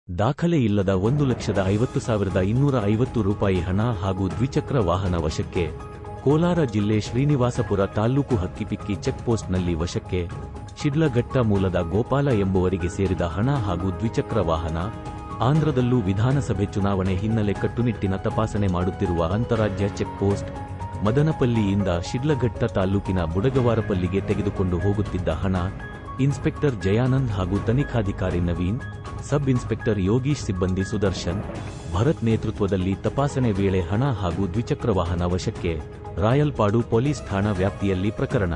ದಾಖಲೆ ಇಲ್ಲದ 1,50,250 ರೂಪಾಯಿ ಹಣ ಹಾಗೂ ದ್ವಿಚಕ್ರ ವಾಹನ ವಶಕ್ಕೆ. ಕೋಲಾರ ಜಿಲ್ಲೆ ಶ್ರೀನಿವಾಸಪುರ ತಾಲ್ಲೂಕು ಹಕ್ಕಿಪಿಕ್ಕಿ ಚೆಕ್ಪೋಸ್ಟ್ನಲ್ಲಿ ವಶಕ್ಕೆ. ಶಿಡ್ಲಘಟ್ಟ ಮೂಲದ ಗೋಪಾಲ ಎಂಬುವರಿಗೆ ಸೇರಿದ ಹಣ ಹಾಗೂ ದ್ವಿಚಕ್ರ ವಾಹನ. ಆಂಧ್ರದಲ್ಲೂ ವಿಧಾನಸಭೆ ಚುನಾವಣೆ ಹಿನ್ನೆಲೆ ಕಟ್ಟುನಿಟ್ಟಿನ ತಪಾಸಣೆ ಮಾಡುತ್ತಿರುವ ಅಂತಾರಾಜ್ಯ ಚೆಕ್ಪೋಸ್ಟ್. ಮದನಪಲ್ಲಿಯಿಂದ ಶಿಡ್ಲಘಟ್ಟ ತಾಲ್ಲೂಕಿನ ಬುಡಗವಾರಪಲ್ಲಿಗೆ ತೆಗೆದುಕೊಂಡು ಹೋಗುತ್ತಿದ್ದ ಹಣ. ಇನ್ಸ್ಪೆಕ್ಟರ್ ಜಯಾನಂದ್ ಹಾಗೂ ತನಿಖಾಧಿಕಾರಿ ನವೀನ್, ಸಬ್ ಇನ್ಸ್ಪೆಕ್ಟರ್ ಯೋಗೀಶ್, ಸಿಬ್ಬಂದಿ ಸುದರ್ಶನ್, ಭರತ್ ನೇತೃತ್ವದಲ್ಲಿ ತಪಾಸಣೆ ವೇಳೆ ಹಣ ಹಾಗೂ ದ್ವಿಚಕ್ರ ವಾಹನ ವಶಕ್ಕೆ. ರಾಯಲ್ಪಾಡು ಪೊಲೀಸ್ ಠಾಣಾ ವ್ಯಾಪ್ತಿಯಲ್ಲಿ ಪ್ರಕರಣ